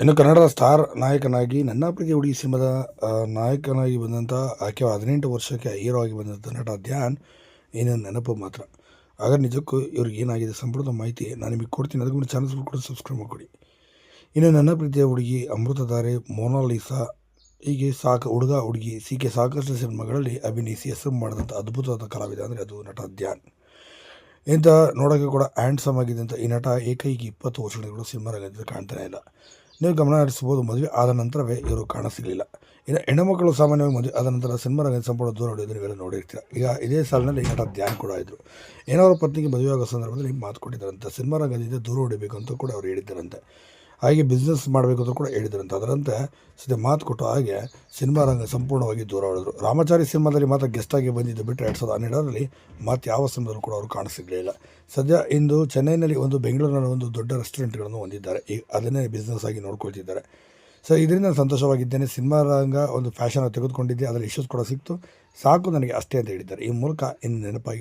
ಇನ್ನು ಕನ್ನಡದ ಸ್ಟಾರ್ ನಾಯಕನಾಗಿ ನನ್ನ ಪ್ರೀತಿಯ ಹುಡುಗಿ ಸಿನಿಮಾದ ನಾಯಕನಾಗಿ ಬಂದಂಥ ಆಕೆ 18 ವರ್ಷಕ್ಕೆ ಹೀರೋ ಆಗಿ ಬಂದಂಥ ನಟ ಧ್ಯಾನ್ ಏನು ನೆನಪು ಮಾತ್ರ. ಆಗ ನಿಜಕ್ಕೂ ಇವ್ರಿಗೆ ಏನಾಗಿದೆ ಸಂಪೂರ್ಣ ಮಾಹಿತಿ ನಾನು ನಿಮಗೆ ಕೊಡ್ತೀನಿ. ಅದಕ್ಕೆ ಚಾನಲ್ ಕೂಡ ಸಬ್ಸ್ಕ್ರೈಬ್ ಮಾಡಿಕೊಡಿ. ಇನ್ನು ನನ್ನ ಪ್ರೀತಿಯ ಹುಡುಗಿ, ಅಮೃತಧಾರೆ, ಮೊನಾಲಿಸಾ, ಹೀಗೆ ಹುಡುಗ ಹುಡುಗಿ ಸಿಕೆ ಸಾಕಷ್ಟು ಸಿನಿಮಾಗಳಲ್ಲಿ ಅಭಿನಯಿಸಿ ಹೆಸರು ಮಾಡಿದಂಥ ಅದ್ಭುತವಾದ ಕಲಾವಿದ ಅಂದರೆ ಅದು ನಟ ಧ್ಯಾನ್. ಇಂಥ ನೋಡೋಕ್ಕೆ ಕೂಡ ಹ್ಯಾಂಡ್ಸಮ್ ಆಗಿದ್ದಂಥ ಈ ನಟ ಏಕೈಕಿ 20 ವರ್ಷಗಳು ಸಿನಿಮಾ ರಂಗದಲ್ಲಿ ಕಾಣ್ತಾನೆ ಇಲ್ಲ. ನೀವು ಗಮನ ಹರಿಸ್ಬೋದು, ಮದುವೆ ಆದ ನಂತರವೇ ಇವರು ಕಾಣಸಿಗಲಿಲ್ಲ. ಇನ್ನು ಹೆಣ್ಣುಮಕ್ಕಳು ಸಾಮಾನ್ಯವಾಗಿ ಮದುವೆ ಆದ ನಂತರ ಸಿನಿಮಾ ರಂಗದ ಸಂಪೂರ್ಣ ದೂರ ಹೊಡೆಯೋದು ನೀವೆಲ್ಲ ನೋಡಿರ್ತೀರ. ಈಗ ಇದೇ ಸಾಲಿನಲ್ಲಿ ನಟ ಧ್ಯಾನ್ ಕೂಡ ಇದ್ದರು. ಏನೋ ಅವರ ಪತ್ನಿಗೆ ಮದುವೆ ಆಗೋ ಸಂದರ್ಭದಲ್ಲಿ ಮಾತು ಕೊಟ್ಟಿದ್ದಾರಂತೆ, ಸಿನಿಮಾ ರಂಗದಿಂದ ದೂರ ಹೊಡಿಬೇಕು ಅಂತ ಕೂಡ ಅವ್ರು ಹೇಳಿದ್ದಾರಂತೆ. ಹಾಗೆ ಬಿಸ್ನೆಸ್ ಮಾಡಬೇಕು ಅಂತ ಕೂಡ ಹೇಳಿದ್ರಂತೆ. ಅದರಂತೆ ಸದ್ಯ ಮಾತು ಕೊಟ್ಟು ಹಾಗೆ ಸಿನಿಮಾ ರಂಗ ಸಂಪೂರ್ಣವಾಗಿ ದೂರ ಹೊಡೆದರು. ರಾಮಚಾರಿ ಸಿನಿಮಾದಲ್ಲಿ ಮಾತ್ರ ಗೆಸ್ಟಾಗಿ ಬಂದಿದ್ದು ಬಿಟ್ಟರೆ 2012ರಲ್ಲಿ ಮತ್ತು ಯಾವ ಸಿನಿಮಾದಲ್ಲೂ ಕೂಡ ಅವರು ಕಾಣಿಸಿರಲಿಲ್ಲ. ಸದ್ಯ ಇಂದು ಚೆನ್ನೈನಲ್ಲಿ ಬೆಂಗಳೂರಿನಲ್ಲಿ ಒಂದು ದೊಡ್ಡ ರೆಸ್ಟೋರೆಂಟ್ಗಳನ್ನು ಹೊಂದಿದ್ದಾರೆ. ಈಗ ಅದನ್ನೇ ಬಿಸ್ನೆಸ್ ಆಗಿ ನೋಡ್ಕೊಳ್ತಿದ್ದಾರೆ. ಸೊ ಇದರಿಂದ ಸಂತೋಷವಾಗಿದ್ದೇನೆ. ಸಿನಿಮಾ ರಂಗ ಒಂದು ಫ್ಯಾಷನ್ ತೆಗೆದುಕೊಂಡಿದ್ದೆ, ಅದರಲ್ಲಿ ಇಶ್ಯೂಸ್ ಕೂಡ ಸಿಕ್ತು, ಸಾಕು ನನಗೆ ಅಷ್ಟೇ ಅಂತ ಹೇಳಿದ್ದಾರೆ. ಈ ಮೂಲಕ ಇನ್ನು ನೆನಪಾಗಿ